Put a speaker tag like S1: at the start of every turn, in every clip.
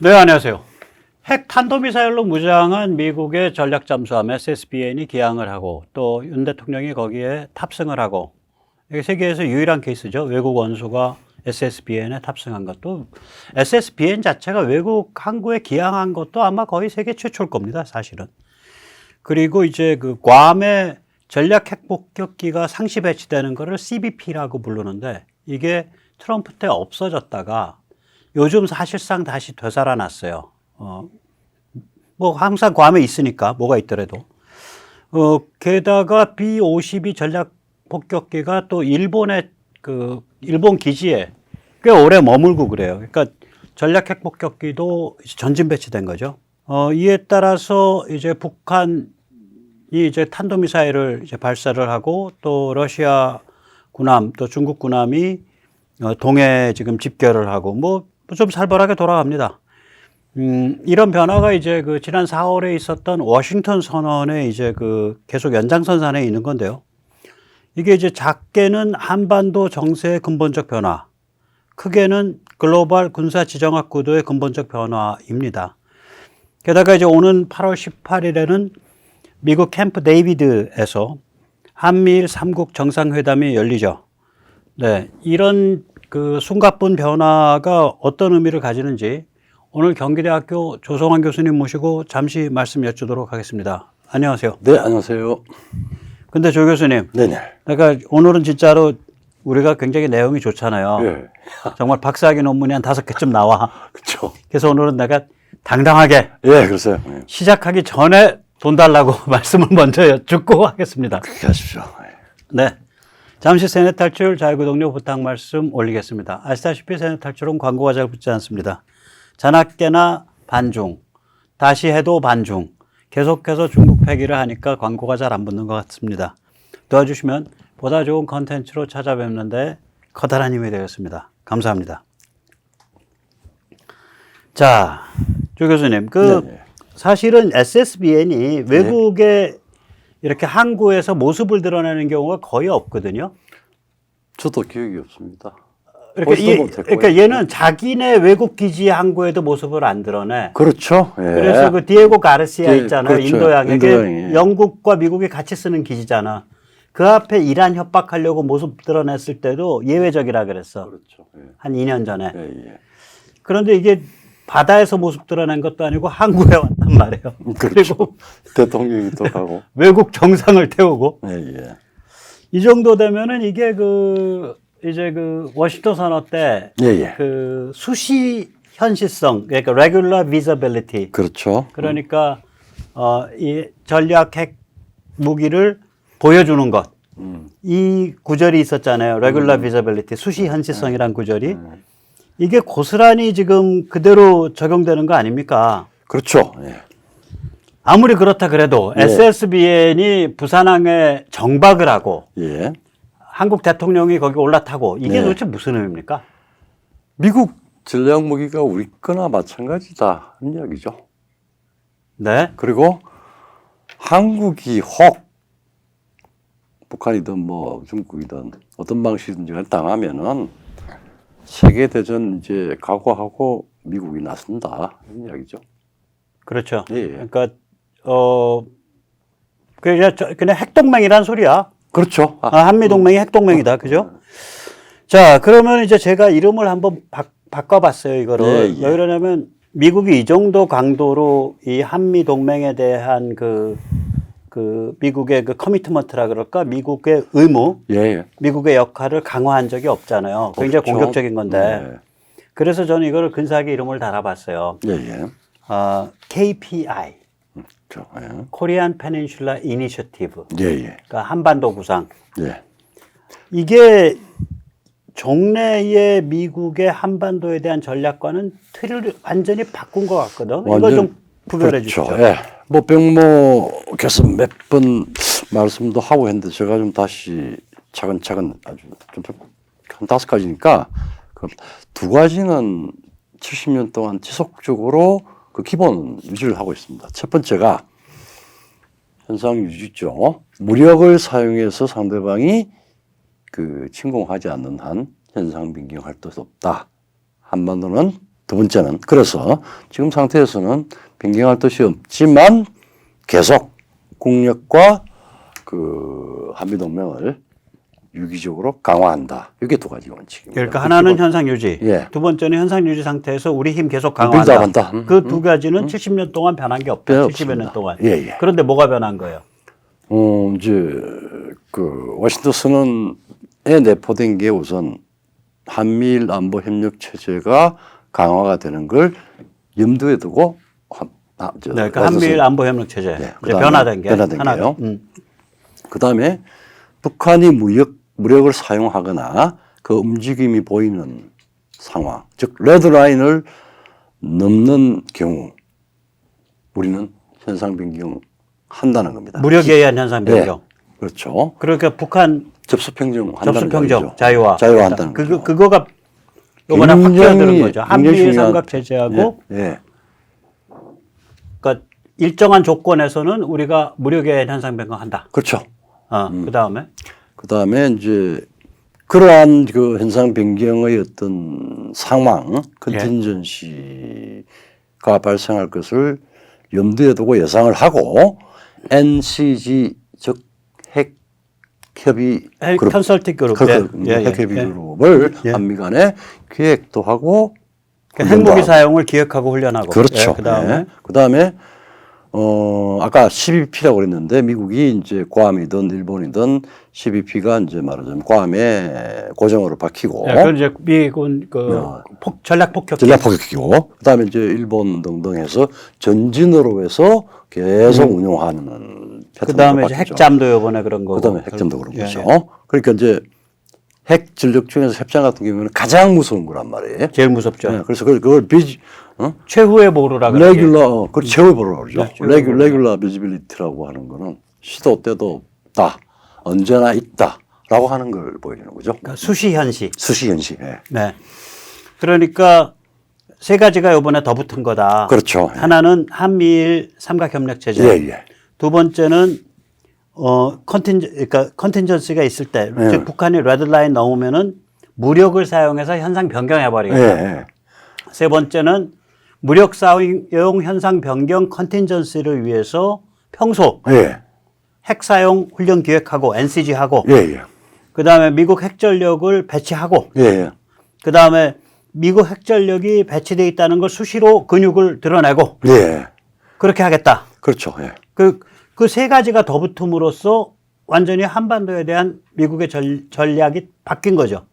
S1: 네, 안녕하세요. 핵 탄도미사일로 무장한 미국의 전략 잠수함 SSBN이 기항을 하고 또 윤 대통령이 거기에 탑승을 하고 이게 세계에서 유일한 케이스죠. 외국 원수가 SSBN에 탑승한 것도 SSBN 자체가 외국 항구에 기항한 것도 아마 거의 세계 최초일 겁니다. 사실은. 그리고 이제 그 괌에 전략 핵 폭격기가 상시 배치되는 거를 CBP라고 부르는데 이게 트럼프 때 없어졌다가 요즘 사실상 다시 되살아났어요. 뭐 항상 괌에 있으니까 뭐가 있더라도. 게다가 B-52 전략 폭격기가 또 일본의 일본 기지에 꽤 오래 머물고 그래요. 그러니까 전략 핵 폭격기도 전진 배치된 거죠. 이에 따라서 이제 북한이 이제 탄도미사일을 이제 발사를 하고 또 러시아 군함 또 중국 군함이 동해에 지금 집결을 하고 뭐 좀 살벌하게 돌아갑니다. 이런 변화가 이제 그 지난 4월에 있었던 워싱턴 선언에 이제 그 계속 연장선상에 있는 건데요. 이게 이제 작게는 한반도 정세의 근본적 변화, 크게는 글로벌 군사 지정학 구도의 근본적 변화입니다. 게다가 이제 오는 8월 18일에는 미국 캠프 데이비드에서 한미일 3국 정상회담이 열리죠. 네, 이런 그 숨가쁜 변화가 어떤 의미를 가지는지 오늘 경기대학교 조성환 교수님 모시고 잠시 말씀 여쭈도록 하겠습니다. 안녕하세요.
S2: 네, 안녕하세요.
S1: 근데 조 교수님.
S2: 네네.
S1: 그러니까 오늘은 진짜로 우리가 굉장히 내용이 좋잖아요.
S2: 네.
S1: 정말 박사학위 논문이 한 5개쯤 나와.
S2: 그렇죠.
S1: 그래서 오늘은 내가 당당하게
S2: 예, 그러세요. 네.
S1: 시작하기 전에 돈 달라고 말씀을 먼저 여쭙고 하겠습니다.
S2: 그렇게 하십시오.
S1: 네. 잠시 세뇌 탈출 자유구독료 부탁 말씀 올리겠습니다. 아시다시피 세뇌 탈출은 광고가 잘 붙지 않습니다. 자나깨나 반중, 다시 해도 반중, 계속해서 중국 패기를 하니까 광고가 잘 안 붙는 것 같습니다. 도와주시면 보다 좋은 컨텐츠로 찾아뵙는데 커다란 힘이 되겠습니다. 감사합니다. 자, 조 교수님,
S2: 네네.
S1: 사실은 SSBN이 외국에 이렇게 항구에서 모습을 드러내는 경우가 거의 없거든요.
S2: 저도 기억이 없습니다.
S1: 그러니까 얘는 자기네 외국 기지 항구에도 모습을 안 드러내.
S2: 그렇죠. 예.
S1: 그래서 그 디에고 가르시아 있잖아요.
S2: 그렇죠.
S1: 인도양에.
S2: 인도양에.
S1: 영국과 미국이 같이 쓰는 기지잖아. 그 앞에 이란 협박하려고 모습 드러냈을 때도 예외적이라 그랬어.
S2: 그렇죠. 예.
S1: 한 2년 전에.
S2: 예, 예.
S1: 그런데 이게 바다에서 모습 드러낸 것도 아니고 항구에 왔단 말이에요.
S2: 그렇죠.
S1: 그리고
S2: 대통령이 또 가고.
S1: 외국 정상을 태우고.
S2: 예, 예.
S1: 이 정도 되면은 이게 이제 워싱턴 선언 때
S2: 예, 예.
S1: 수시 현실성, 그러니까 regular visibility.
S2: 그렇죠.
S1: 그러니까 이 전략 핵 무기를 보여주는 것. 이 구절이 있었잖아요. regular visibility, 수시 현실성이란 구절이. 이게 고스란히 지금 그대로 적용되는 거 아닙니까?
S2: 그렇죠. 예.
S1: 아무리 그렇다 그래도
S2: 예.
S1: SSBN이 부산항에 정박을 하고
S2: 예.
S1: 한국 대통령이 거기 올라타고 이게
S2: 네.
S1: 도대체 무슨 의미입니까?
S2: 미국 전략 무기가 우리 거나 마찬가지다 하는 이야기죠.
S1: 네.
S2: 그리고 한국이 혹 북한이든 뭐 중국이든 어떤 방식이든지 당하면은 세계대전 이제 각오하고 미국이 나선다 이런 이야기죠.
S1: 그렇죠.
S2: 예, 예.
S1: 그러니까 그냥 핵동맹이란 소리야.
S2: 그렇죠.
S1: 한미동맹이 핵동맹이다. 그죠? 자, 그러면 이제 제가 이름을 한번 바꿔봤어요, 이거를.
S2: 예, 예.
S1: 왜 그러냐면 미국이 이 정도 강도로 이 한미동맹에 대한 그 미국의 그 커미트먼트라 그럴까? 미국의 의무,
S2: 예, 예.
S1: 미국의 역할을 강화한 적이 없잖아요. 굉장히
S2: 없죠.
S1: 공격적인 건데. 그래서 저는 이거를 근사하게 이름을 달아봤어요.
S2: 예, 예.
S1: KPI.
S2: 그렇죠. 예.
S1: Korean Peninsula Initiative.
S2: 예, 예.
S1: 그러니까 한반도 구상.
S2: 예.
S1: 이게 종래의 미국의 한반도에 대한 전략과는 틀을 완전히 바꾼 것 같거든. 이거 좀 구별해
S2: 그렇죠.
S1: 주시죠.
S2: 예. 뭐 백모께서 몇 번 말씀도 하고 했는데 제가 좀 다시 차근차근 아주 좀 한 5가지니까 그 두 가지는 70년 동안 지속적으로 그 기본 유지를 하고 있습니다. 첫 번째가 현상 유지죠. 무력을 사용해서 상대방이 침공하지 않는 한 현상 변경할 수 없다. 한반도는 두 번째는 그래서 지금 상태에서는 변경할 뜻이 없지만 계속 국력과 그 한미동맹을 유기적으로 강화한다. 이게 두 가지 원칙입니다.
S1: 그러니까 하나는 현상 유지,
S2: 예.
S1: 두 번째는 현상 유지 상태에서 우리 힘 계속 강화한다. 그 두 가지는 70년 동안 변한 게 없다. 70여 년 동안.
S2: 예, 예.
S1: 그런데 뭐가 변한 거예요?
S2: 이제 그 워싱턴 선언에 내포된 게 우선 한미일 안보 협력 체제가 강화가 되는 걸 염두에 두고
S1: 네, 그러니까 한미일 안보 협력 체제
S2: 네,
S1: 이제 변화된 게
S2: 변화된 게요.
S1: 음.
S2: 그다음에 북한이 무력을 사용하거나 그 움직임이 보이는 상황, 즉 레드라인을 넘는 경우 우리는 현상 변경한다는 겁니다.
S1: 무력에 의한 현상 변경.
S2: 네, 그렇죠.
S1: 그러니까 북한
S2: 접수평정
S1: 접수평정
S2: 자유화한다는 거죠.
S1: 그거가 요번에 확 뛰어드는 거죠. 한미일
S2: 중요한-
S1: 삼각 체제하고
S2: 예, 예.
S1: 그러니까 일정한 조건에서는 우리가 무력에 의한 현상 변경한다.
S2: 그렇죠.
S1: 그다음에
S2: 그다음에 이제 그러한 그 현상 변경의 어떤 상황, 컨틴전시가 발생할 것을 염두에 두고 예상을 하고 NCG 즉 핵 협의 그룹,
S1: 컨설팅 그룹,
S2: 핵 협의 그룹을
S1: 예.
S2: 한미 간에 기획도 하고
S1: 그러니까 핵무기 사용을 기획하고 훈련하고
S2: 그렇죠.
S1: 그다음에
S2: 네. 그다음에 아까 12P라고 그랬는데 미국이 이제 괌이든 일본이든 12P가 이제 말하자면 괌에 고정으로 박히고
S1: 그건 이제 미군 그 전략 폭격기
S2: 전략 포격기고 그다음에 이제 일본 등등 해서 전진으로 해서 계속 운용하는
S1: 그다음에 이제 핵잠도 이번에 그런 거고
S2: 그다음에 핵잠도 그런
S1: 예,
S2: 거죠.
S1: 예.
S2: 그러니까 이제 핵 전력 중에서 핵잠 같은 경우는 가장 무서운 거란 말이에요.
S1: 제일 무섭죠.
S2: 네, 그래서 그걸
S1: 최후의 보루라 그러죠.
S2: 레귤러, 그 최후의 보루라고 그러죠.
S1: 네,
S2: 레귤러 비지빌리티라고 하는 거는 시도 때도 없다, 언제나 있다라고 하는 걸 보여주는 거죠.
S1: 그러니까 수시현시.
S2: 수시현시. 예.
S1: 네. 그러니까 세 가지가 이번에 더 붙은 거다.
S2: 그렇죠.
S1: 하나는 한미일 삼각협력 체제.
S2: 예, 예.
S1: 두 번째는 그러니까 컨틴전시가 있을 때,
S2: 예.
S1: 즉 북한이 레드라인 넘으면은 무력을 사용해서 현상 변경해 버리겠다.
S2: 예, 예.
S1: 세 번째는 무력 사용 현상 변경 컨틴전시를 위해서 평소
S2: 예.
S1: 핵 사용 훈련 기획하고 NCG 하고
S2: 예, 예.
S1: 그다음에 미국 핵전력을 배치하고
S2: 예, 예.
S1: 그다음에 미국 핵전력이 배치되어 있다는 걸 수시로 근육을 드러내고
S2: 예.
S1: 그렇게 하겠다.
S2: 그렇죠. 예.
S1: 그 세 가지가 더 붙음으로써 완전히 한반도에 대한 미국의 전략이 바뀐 거죠.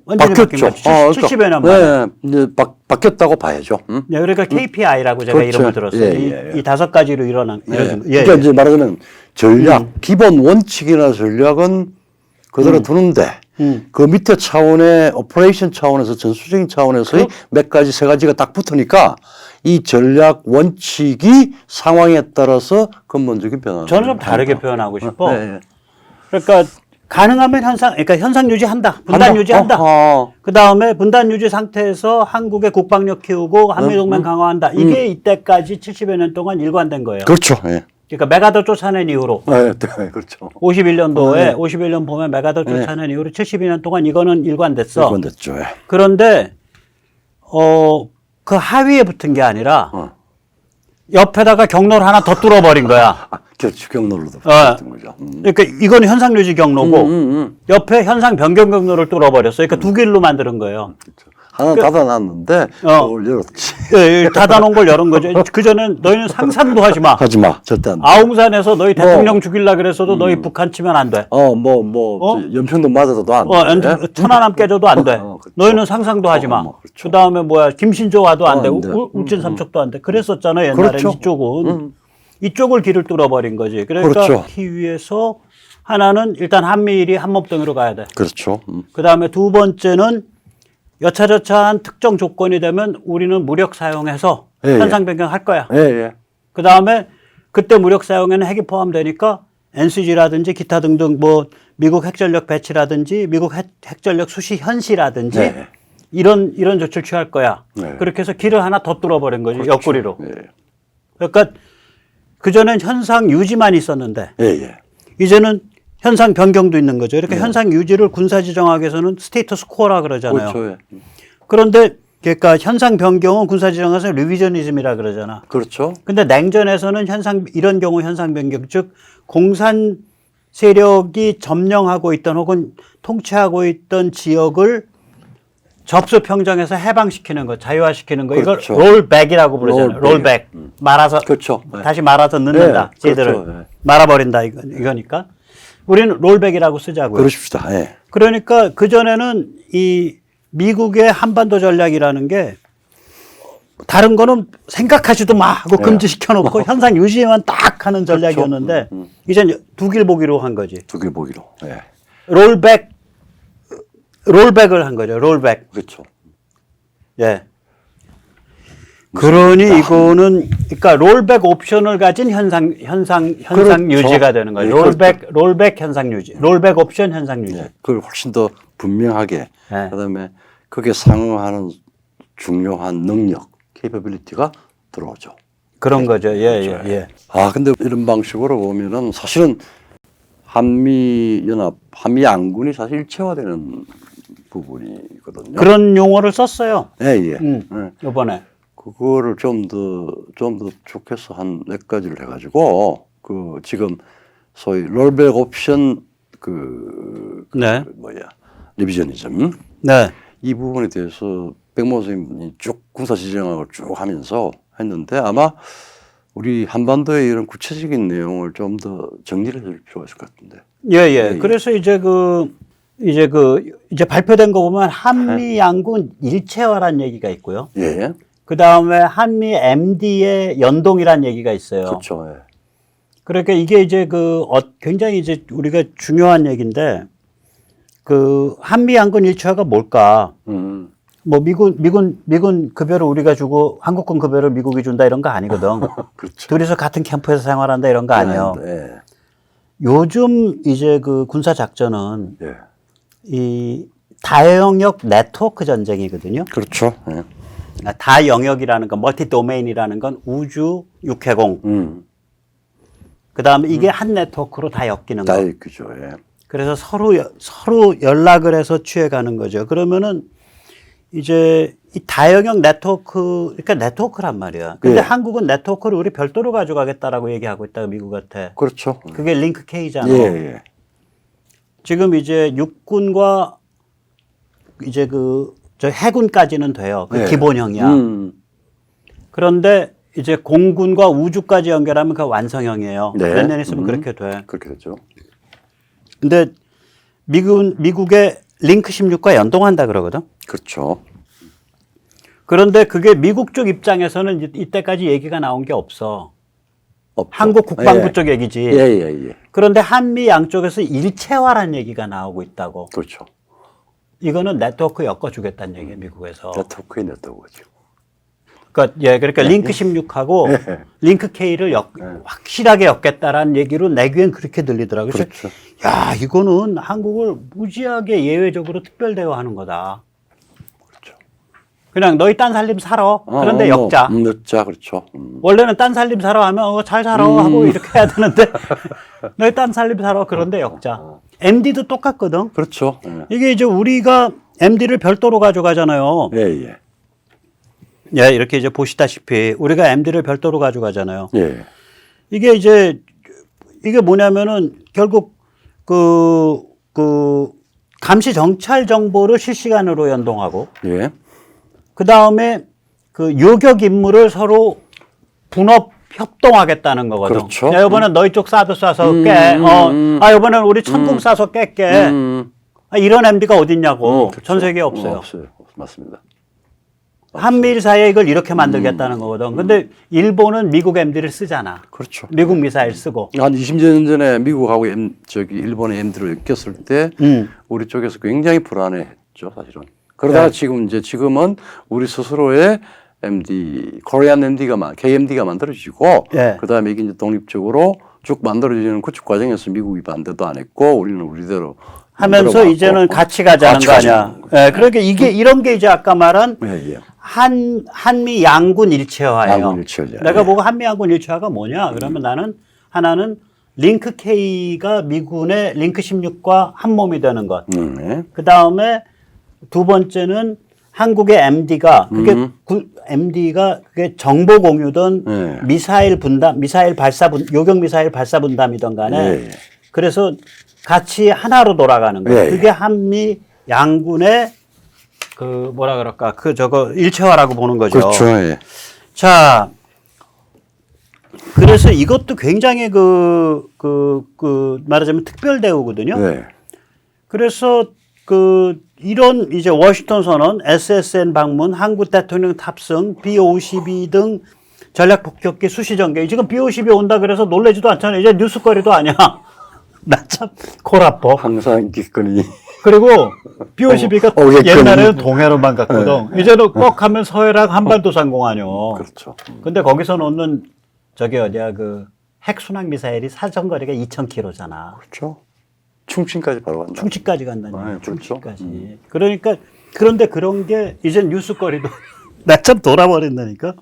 S1: 완전히
S2: 바뀌었죠.
S1: 바뀐 거죠. 70여 년 만에.
S2: 네, 이제 바뀌었다고 봐야죠.
S1: 네, 그러니까 KPI라고 제가
S2: 그렇죠.
S1: 이름을 들었어요.
S2: 예, 예.
S1: 이 다섯 가지로 이루어진.
S2: 그러니까 이제 말하자면 전략, 기본 원칙이나 전략은 그대로 두는데 그 밑에 차원의 오퍼레이션 차원에서 전술적인 차원에서의 몇 가지 세 가지가 딱 붙으니까 이 전략 원칙이 상황에 따라서 근본적인 변화를
S1: 저는 좀 다르게 표현하고 싶어.
S2: 네.
S1: 그러니까 가능하면 그러니까 현상 유지한다. 분단
S2: 한다?
S1: 유지한다.
S2: 어허.
S1: 그 다음에 분단 유지 상태에서 한국의 국방력 키우고 한미동맹 강화한다. 이게 이때까지 70여 년 동안 일관된 거예요.
S2: 그렇죠. 예.
S1: 그러니까 메가더 쫓아낸 이후로
S2: 네, 네, 그렇죠.
S1: 51년도에 51년 보면 메가더 쫓아낸 이후로 72년 동안 이거는 일관됐어.
S2: 일관됐죠. 예.
S1: 그런데 그 하위에 붙은 게 아니라 옆에다가 경로를 하나 더 뚫어버린 거야.
S2: 경로로도 붙었던 거죠.
S1: 그러니까 이건 현상 유지 경로고 옆에 현상 변경 경로를 뚫어버렸어요. 그러니까 두 길로 만드는 거예요.
S2: 그렇죠. 하나 닫아놨는데 그걸 열었지.
S1: 예, 닫아놓은 걸 열은 거죠. 그전엔 너희는 상상도 하지 마.
S2: 하지 마. 절대 안 돼.
S1: 아웅산에서 너희 대통령 죽이려 그랬어도 너희 북한 치면 안 돼.
S2: 연평도 맞아도 안 돼.
S1: 천안함 깨져도 안 돼.
S2: 그렇죠.
S1: 너희는 상상도 하지 마.
S2: 그렇죠.
S1: 그 다음에 김신조 와도 안 돼.
S2: 안 돼.
S1: 울진 삼척도 안 돼. 그랬었잖아요. 옛날에
S2: 그렇죠.
S1: 이쪽은. 이쪽을 길을 뚫어버린 거지. 그러니까
S2: 그렇죠.
S1: 키 위에서 하나는 일단 한미일이 한목동으로 가야 돼.
S2: 그렇죠.
S1: 그 다음에 두 번째는 여차저차한 특정 조건이 되면 우리는 무력 사용해서
S2: 예,
S1: 현상 변경할 거야.
S2: 예, 예.
S1: 그 다음에 그때 무력 사용에는 핵이 포함되니까 NCG라든지 기타 등등 뭐 미국 핵전력 배치라든지 미국 핵전력 수시 현시라든지
S2: 네.
S1: 이런 조치를 취할 거야.
S2: 네.
S1: 그렇게 해서 길을 하나 더 뚫어버린 거지.
S2: 그렇죠.
S1: 옆구리로.
S2: 예,
S1: 그러니까 그전엔 현상 유지만 있었는데
S2: 예, 예.
S1: 이제는 현상 변경도 있는 거죠. 이렇게 현상 유지를 군사 지정학에서는 스테이터스 코어라 그러잖아요.
S2: 그렇죠. 예.
S1: 그런데 그러니까 현상 변경은 군사지정에서 리비저니즘이라 그러잖아.
S2: 그렇죠.
S1: 근데 냉전에서는 이런 경우 현상 변경, 즉 공산 세력이 점령하고 있던 혹은 통치하고 있던 지역을 접수 평정에서 해방시키는 거, 자유화시키는 거,
S2: 그렇죠.
S1: 이걸 롤백이라고 부르잖아요. 롤백. 말아서
S2: 그렇죠. 네.
S1: 다시 말아서 넣는다.
S2: 네,
S1: 쟤들을
S2: 그렇죠. 네.
S1: 말아버린다 이거니까 우리는 롤백이라고 쓰자고요.
S2: 그러십시다. 예.
S1: 그러니까 그 전에는 이 미국의 한반도 전략이라는 게 다른 거는 생각하지도 마 하고 금지시켜놓고 현상 유지만 딱 하는 전략이었는데 이젠 두길보기로 한 거지.
S2: 두길보기로. 예.
S1: 롤백을 한 거죠. 롤백.
S2: 그렇죠.
S1: 예. 그러니 이거는 그러니까 롤백 옵션을 가진 현상
S2: 그렇죠.
S1: 유지가 되는 거예요.
S2: 예,
S1: 롤백 현상 유지. 롤백 옵션 현상 유지.
S2: 예. 그걸 훨씬 더 분명하게
S1: 예.
S2: 그다음에 거기에 상응하는 중요한 능력, capability가 들어오죠.
S1: 그런 거죠. 예,
S2: 그렇죠.
S1: 예.
S2: 아, 근데 이런 방식으로 보면은 사실은 한미 양군이 사실 일체화되는 부분이거든요.
S1: 그런 용어를 썼어요.
S2: 예, 예. 예.
S1: 이번에.
S2: 그거를 좀 더 좋게서 한 몇 가지를 해가지고 그 지금 소위 롤백 옵션
S1: 네.
S2: 리비저니즘
S1: 네.
S2: 이 부분에 대해서 백모 선생님이 쭉 군사 지정학을 쭉 하면서 했는데 아마 우리 한반도의 이런 구체적인 내용을 좀 더 정리를 해줄 필요가 있을 것 같은데.
S1: 예, 예. 그래서 이제 발표된 거 보면 한미 양군 일체화란 얘기가 있고요.
S2: 예.
S1: 그 다음에 한미 MD의 연동이란 얘기가 있어요.
S2: 그렇죠. 예.
S1: 그러니까 이게 이제 굉장히 이제 우리가 중요한 얘기인데 그 한미 양군 일체화가 뭘까? 뭐 미군 급여를 우리가 주고 한국군 급여를 미국이 준다 이런 거 아니거든.
S2: 그렇죠.
S1: 둘이서 같은 캠프에서 생활한다 이런 거 아니에요.
S2: 예.
S1: 요즘 이제 그 군사 작전은
S2: 예.
S1: 이 다영역 네트워크 전쟁이거든요.
S2: 그렇죠. 예.
S1: 다영역이라는 건 멀티 도메인이라는 건 우주, 육해공. 그다음에 이게 한 네트워크로 다 엮이는 거.
S2: 다 그죠. 예.
S1: 그래서 서로 연락을 해서 취해가는 거죠. 그러면은 이제 이 다영역 네트워크, 그러니까 네트워크란 말이야. 근데
S2: 예.
S1: 한국은 네트워크를 우리 별도로 가져가겠다라고 얘기하고 있다고 미국한테.
S2: 그렇죠.
S1: 그게 링크 K잖아.
S2: 예, 예.
S1: 지금 이제 육군과 이제 저 해군까지는 돼요. 그
S2: 예.
S1: 기본형이야. 그런데 이제 공군과 우주까지 연결하면 그 완성형이에요.
S2: 네.
S1: 몇 년 있으면 그렇게 돼.
S2: 그렇게 되죠.
S1: 근데 미국의 링크 16과 연동한다 그러거든.
S2: 그렇죠.
S1: 그런데 그게 미국 쪽 입장에서는 이때까지 얘기가 나온 게 없어.
S2: 없죠.
S1: 한국 국방부
S2: 예.
S1: 쪽 얘기지.
S2: 예, 예, 예.
S1: 그런데 한미 양쪽에서 일체화라는 얘기가 나오고 있다고.
S2: 그렇죠.
S1: 이거는 네트워크 엮어주겠다는 얘기예요, 미국에서.
S2: 네트워크에 네트워크죠.
S1: 그러니까 링크 16하고 링크 K를 확실하게 엮겠다라는 얘기로 내귀엔 그렇게 들리더라고요.
S2: 그렇죠.
S1: 야, 이거는 한국을 무지하게 예외적으로 특별 대우하는 거다.
S2: 그렇죠.
S1: 그냥 너희 딴 살림 살아. 그런데 엮자.
S2: 엮자, 그렇죠.
S1: 원래는 딴 살림 살아 하면 잘 살아 하고 이렇게 해야 되는데 너희 딴 살림 살아. 그런데 엮자. MD도 똑같거든.
S2: 그렇죠. 예.
S1: 이게 이제 우리가 MD를 별도로 가져가잖아요.
S2: 예, 예.
S1: 예, 이렇게 이제 보시다시피 우리가 MD를 별도로 가져가잖아요.
S2: 예.
S1: 이게 뭐냐면은 결국 감시 정찰 정보를 실시간으로 연동하고
S2: 예.
S1: 그 다음에 그 요격 임무를 서로 분업 협동하겠다는 거거든.
S2: 그렇죠.
S1: 야, 이번엔 너희 쪽 사드 쏴서 깨. 이번엔 우리 천궁 쏴서 깰게. 이런 MD가 어딨냐고.
S2: 그렇죠.
S1: 전 세계에 없어요.
S2: 없어요. 맞습니다.
S1: 한미일 사이에 이걸 이렇게 만들겠다는 거거든. 근데 일본은 미국 MD를 쓰잖아.
S2: 그렇죠.
S1: 미국 미사일 쓰고.
S2: 한 20년 전에 미국하고 일본의 MD를 엮였을 때 우리 쪽에서 굉장히 불안해했죠, 사실은. 그러다가 지금은 우리 스스로의 MD, 코리안 MD가 KMD가 만들어지고 그다음에 이게 이제 독립적으로 쭉 만들어지는 구축 과정에서 미국이 반대도 안 했고 우리는 우리대로
S1: 하면서 이제는 같이 가자는 거 아니야. 예, 그러니까 이런 게 이제 아까 말한 한미 양군 일체화예요.
S2: 양군 일체화죠.
S1: 내가 보고 한미 양군 일체화가 뭐냐? 그러면 하나는 링크 K가 미군의 링크 16과 한 몸이 되는 것. 그 다음에 두 번째는 한국의 MD가 MD가 그게 정보 공유든
S2: 예.
S1: 미사일 분담, 미사일 발사 분, 요격 미사일 발사 분담이든 간에
S2: 예.
S1: 그래서 같이 하나로 돌아가는 거예요.
S2: 예.
S1: 그게 한미 양군의 그 뭐라 그럴까 그 저거 일체화라고 보는 거죠.
S2: 그렇죠. 예.
S1: 자, 그래서 이것도 굉장히 말하자면 특별 대우거든요.
S2: 네.
S1: 그래서 이런 이제 워싱턴 선언, SSN 방문, 한국 대통령 탑승, B-52 등 전략 폭격기 수시 전개. 지금 B-52 온다 그래서 놀라지도 않잖아요. 이제 뉴스거리도 아니야. 나 참 골아퍼.
S2: 항상 기권이
S1: 그리고 B-52가
S2: 어겠거니.
S1: 옛날에는 동해로만 갔거든. 이제는 꼭 하면 서해랑 한반도 상공하뇨.
S2: 그렇죠.
S1: 근데 거기서 놓는 저기 어디야 그 핵순항 미사일이 사정거리가 2,000km잖아.
S2: 그렇죠. 충칭까지 바로 간다.
S1: 충치까지 간다니.
S2: 아, 그렇죠.
S1: 충치까지. 그러니까 그런데 그런 게 이제 뉴스거리도 나 참 돌아버린다니까.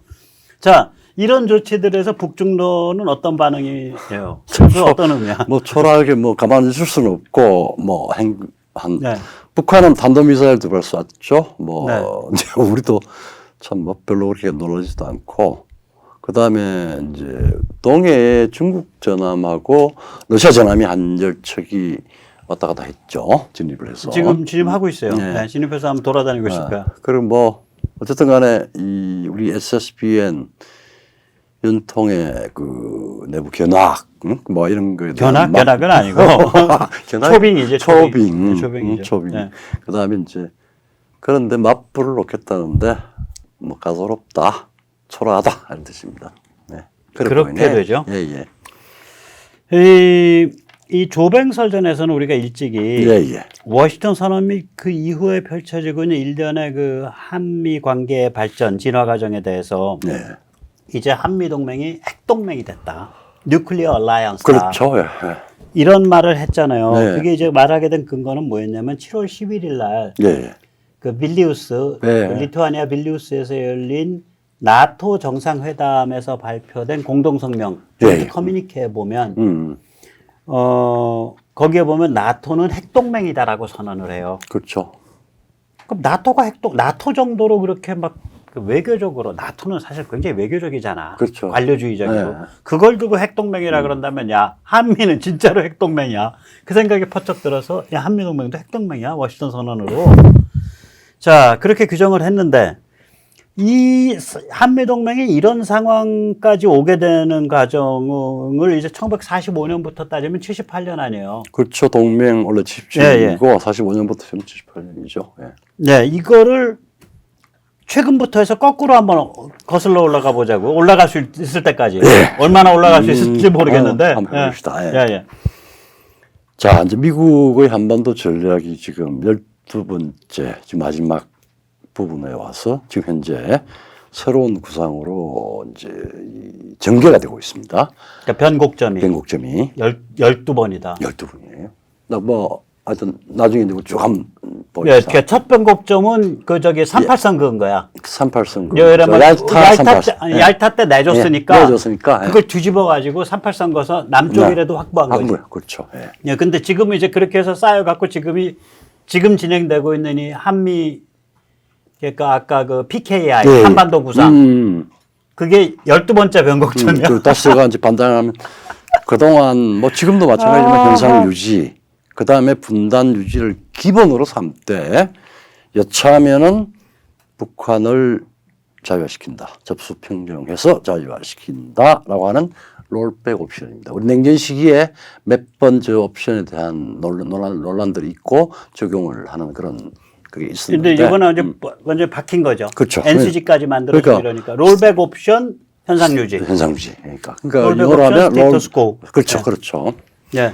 S1: 자, 이런 조치들에서 북중로는 어떤 반응이에요? 그 어떤 의미야?
S2: 뭐 초라하게 뭐 가만히 있을 수는 없고
S1: 네.
S2: 북한은 단도미사일 두 발 쐈죠. 뭐
S1: 네.
S2: 이제 우리도 참 뭐 별로 그렇게 놀라지도 않고 그다음에 이제 동해에 중국 전함하고 러시아 전함이 한 열척이 왔다 갔다 했죠. 진입을 해서.
S1: 지금 진입하고 있어요.
S2: 네.
S1: 네, 진입해서 한번 돌아다니고 있을 거야.
S2: 그리고 뭐 어쨌든 간에 이 우리 SSBN 연통의 그 내부 견학 뭐 이런 거에 대한
S1: 견학은 아니고
S2: 견학?
S1: 초빙이죠.
S2: 초빙.
S1: 초빙이죠.
S2: 초빙.
S1: 네.
S2: 그다음에 이제 그런데 맞불을 놓겠다는데 뭐 가소롭다, 초라하다 이런 뜻입니다. 네.
S1: 그렇게
S2: 보이네.
S1: 되죠.
S2: 예,
S1: 이 조뱅설전에서는 우리가 일찍이
S2: 예.
S1: 워싱턴 선언 및 그 이후에 펼쳐지고 있는 일련의 그 한미 관계의 발전, 진화 과정에 대해서
S2: 네.
S1: 이제 한미 동맹이 핵동맹이 됐다. 뉴클리어 얼라이언스다.
S2: 그렇죠. 예.
S1: 이런 말을 했잖아요.
S2: 네.
S1: 그게 이제 말하게 된 근거는 뭐였냐면 7월 11일 날
S2: 예.
S1: 그 빌리우스,
S2: 네.
S1: 그 리투아니아 빌리우스에서 열린 나토 정상회담에서 발표된 공동성명,
S2: 네.
S1: 커뮤니케에 보면 거기에 보면 나토는 핵동맹이다라고 선언을 해요.
S2: 그렇죠.
S1: 그럼 나토가 나토 정도로 그렇게 막 그 외교적으로 나토는 사실 굉장히 외교적이잖아.
S2: 그렇죠.
S1: 관료주의적이고.
S2: 네.
S1: 그걸 두고 핵동맹이라 그런다면 야 한미는 진짜로 핵동맹이야. 그 생각이 퍼쩍 들어서 야 한미동맹도 핵동맹이야. 워싱턴 선언으로. 자 그렇게 규정을 했는데 이 한미동맹이 이런 상황까지 오게 되는 과정을 이제 1945년부터 따지면 78년 아니에요.
S2: 그렇죠. 동맹 원래 77년이고 45년부터 78년이죠. 예.
S1: 네, 이거를 최근부터 해서 거꾸로 한번 거슬러 올라가 보자고. 올라갈 수 있을 때까지. 얼마나 올라갈 수 있을지 모르겠는데.
S2: 한번 해봅시다.
S1: 예.
S2: 자, 이제 미국의 한반도 전략이 지금 12번째, 지금 마지막 부분에 와서 지금 현재 새로운 구상으로 이제 전개가 되고 있습니다.
S1: 그러니까 변곡점이.
S2: 변곡점이
S1: 12번이다.
S2: 12분이에요. 하여튼 나중에 이제 쭉 한번
S1: 예,
S2: 보겠습니다.
S1: 그 첫 변곡점은 그 저기 38선 그은 거야.
S2: 38선.
S1: 얄타 때 내줬으니까.
S2: 예, 내줬으니까.
S1: 그걸 뒤집어 가지고 38선 거서 남쪽이라도 확보한 거지.
S2: 그렇죠. 예.
S1: 예, 근데 지금은 이제 그렇게 해서 쌓여갖고 지금 진행되고 있는 이 한미, 그러니까 아까 그 PKI,
S2: 예.
S1: 한반도 구상. 그게 12번째 변곡점이야.
S2: 그 다시 제가 이제 판단하면 그동안 뭐 지금도 마찬가지지만 현상 유지, 그 다음에 분단 유지를 기본으로 삼되 여차하면은 북한을 자유화시킨다. 접수 평정해서 자유화시킨다라고 하는 롤백 옵션입니다. 우리 냉전 시기에 몇 번 저 옵션에 대한 논란들이 있고 적용을 하는 그런 그게 있습니다.
S1: 근데 이번에 이제 완전 박힌 거죠.
S2: 그렇죠.
S1: NCG까지 만들어서 이러니까 롤백 옵션 현상 유지.
S2: 현상 유지. 그러니까
S1: 롤백
S2: 영어로
S1: 옵션
S2: 하면
S1: 스테이터스 코.
S2: 그렇죠.
S1: 네.
S2: 그렇죠.
S1: 예.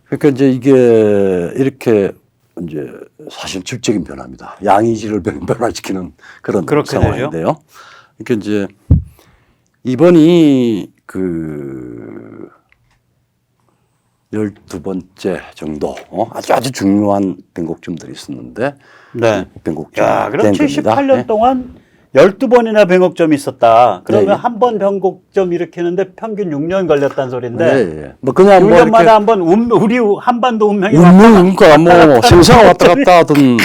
S2: 그러니까 이제 이게 이렇게 이제 사실 질적인 변화입니다. 양의지를 변화시키는 그런 상황인데요. 그러니까 이제 이번이 그 12번째 정도 아주 중요한 변곡점들이 있었는데
S1: 네.
S2: 변곡점.
S1: 야, 그럼 78년 동안 12번이나 변곡점이 있었다. 그러면
S2: 네.
S1: 한 번 변곡점 일으키는데 평균 6년 걸렸다는 소리인데
S2: 예, 예. 뭐 그냥 뭐
S1: 6년마다
S2: 이렇게
S1: 한 번 우리 한반도 운명이
S2: 그러니까 뭐 생사가 왔다 갔다 하던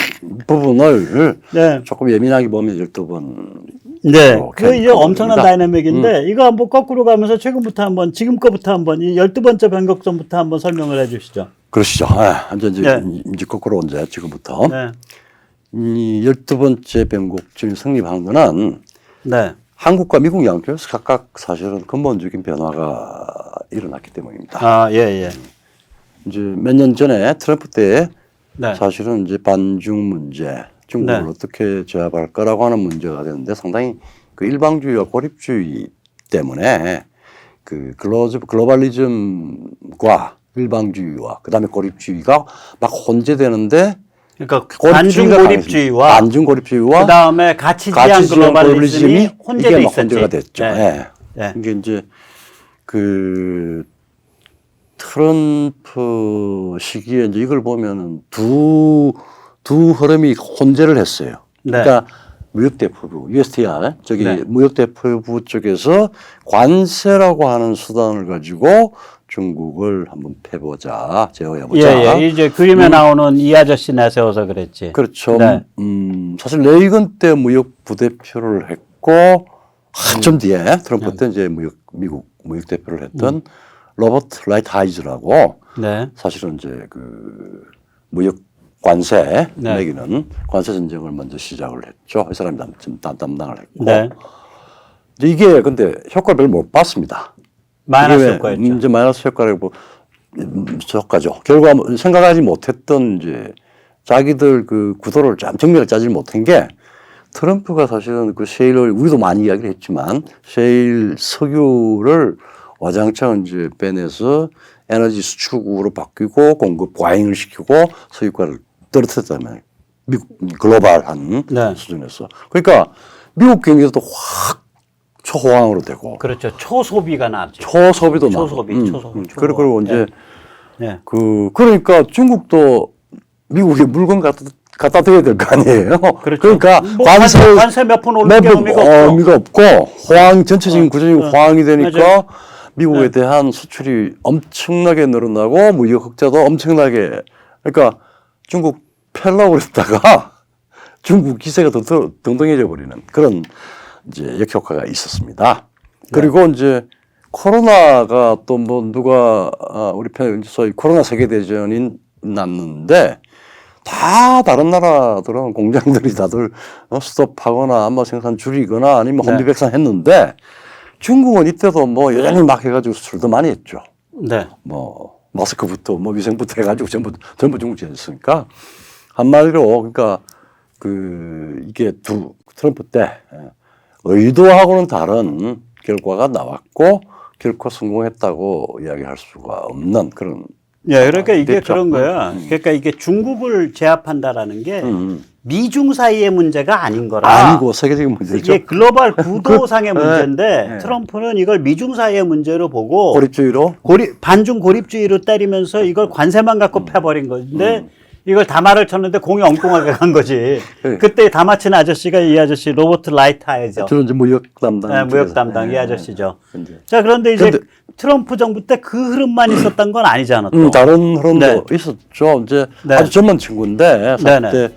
S2: 부분을
S1: 네.
S2: 조금 예민하게 보면 12번.
S1: 네.
S2: 어,
S1: 그 이제 엄청난
S2: 겁니다.
S1: 다이내믹인데 이거 한번 거꾸로 가면서 최근부터 한번 지금 거부터 한번 이 12번째 변곡점부터 한번 설명을 해 주시죠.
S2: 그러시죠. 이제
S1: 네.
S2: 이제 거꾸로 이제 지금부터
S1: 네.
S2: 이 12번째 변곡점이 성립한 거는
S1: 네.
S2: 한국과 미국 양쪽에서 각각 사실은 근본적인 변화가 일어났기 때문입니다.
S1: 아, 예, 예.
S2: 이제 몇 년 전에 트럼프 때
S1: 네.
S2: 사실은 이제 반중 문제, 중국을
S1: 네.
S2: 어떻게 제압할 거라고 하는 문제가 되는데 상당히 그 일방주의와 고립주의 때문에 그 글로벌리즘과 일방주의와 그다음에 고립주의가 막 혼재되는데
S1: 그러니까 반중 고립주의와
S2: 반중 고립주의와
S1: 그다음에 가치지향 글로벌리즘이 혼재돼
S2: 이게 막
S1: 있었지.
S2: 혼재가 됐죠.
S1: 네.
S2: 예.
S1: 네.
S2: 이게 이제 그 트럼프 시기에 이제 이걸 보면은 두 흐름이 혼재를 했어요.
S1: 네.
S2: 그러니까 무역대표부, USTR, 저기
S1: 네.
S2: 무역대표부 쪽에서 관세라고 하는 수단을 가지고 중국을 한번 패보자, 제어해보자.
S1: 예, 예. 이제 그림에 나오는 이 아저씨 내세워서 그랬지.
S2: 그렇죠.
S1: 네.
S2: 사실 레이건 때 무역 부대표를 했고 한참 뒤에 트럼프 때 이제 미국 무역 대표를 했던 로버트 라이트하이즈라고
S1: 네.
S2: 사실은 이제 그 무역 관세
S1: 네.
S2: 매기는 관세 전쟁을 먼저 시작을 했죠. 이 사람이 담당을 했고
S1: 네.
S2: 이제 이게 근데 효과를 별로 못 봤습니다.
S1: 마이너스
S2: 이게 왜
S1: 효과였죠.
S2: 이제 마이너스 효과라고 효과죠. 결과 생각하지 못했던 이제 자기들 그 구도를 좀 정밀하게 짜지 못한 게 트럼프가 사실은 그 셰일을 우리도 많이 이야기를 했지만 셰일 석유를 와장창 이제 빼내서 에너지 수출국으로 바뀌고 공급 과잉을 시키고 석유가를 떨어뜨렸다면 미국 글로벌한
S1: 네.
S2: 수준에서 그러니까 미국 경제도 확 초호황으로 되고
S1: 그렇죠. 초소비가 나왔죠.
S2: 초소비도
S1: 초소비,
S2: 나고.
S1: 초소비.
S2: 그리고 이제
S1: 네.
S2: 그러니까 중국도 미국에 물건 갖다 대야 될 거 아니에요.
S1: 그렇죠.
S2: 그러니까
S1: 뭐 관세 몇 푼 오른 게 의미가 없고.
S2: 의미가 없고 호황 전체적인 구조적인 호황이 되니까
S1: 맞아요.
S2: 미국에
S1: 네.
S2: 대한 수출이 엄청나게 늘어나고 무역 흑자도 엄청나게 그러니까 중국 펠라고 그랬다가 중국 기세가 더 등등해져 버리는 그런 이제 역효과가 있었습니다. 그리고 이제 코로나가 또 뭐 누가 우리 소위 코로나 세계 대전이 났는데 다 다른 나라들은 공장들이 다들 스톱하거나 아마 생산 줄이거나 아니면 혼비백산 했는데 중국은 이때도 뭐 여전히 막 해가지고 수출도 많이 했죠.
S1: 네.
S2: 뭐 마스크부터 뭐 위생부터 해가지고 전부 중국제 했으니까 한마디로 그러니까 그 이게 트럼프 때 의도하고는 다른 결과가 나왔고 결코 성공했다고 이야기할 수가 없는 그런.
S1: 예, 그러니까 이게
S2: 됐죠.
S1: 그런 거야. 그러니까 이게 중국을 제압한다라는 게
S2: 음.
S1: 미중 사이의 문제가 아닌 거라.
S2: 아니고 세계적인 문제죠.
S1: 이게 글로벌 구도상의 문제인데
S2: 네.
S1: 트럼프는 이걸 미중 사이의 문제로 보고
S2: 고립주의로.
S1: 반중 고립주의로 때리면서 이걸 관세만 갖고 패버린 건데 이걸 다마를 쳤는데 공이 엉뚱하게 간 거지.
S2: 네.
S1: 그때 다마 친 아저씨가 이 아저씨 로버트 라이트하이저.
S2: 주로 이제 무역 담당.
S1: 네, 무역
S2: 쪽에서.
S1: 담당 이
S2: 네.
S1: 아저씨죠.
S2: 근데
S1: 자, 그런데 이제
S2: 근데-
S1: 트럼프 정부 때 그 흐름만 있었던 건 아니잖아. 또.
S2: 다른 흐름도
S1: 네.
S2: 있었죠. 이제
S1: 네.
S2: 아주 젊은 친구인데
S1: 네네.
S2: 그때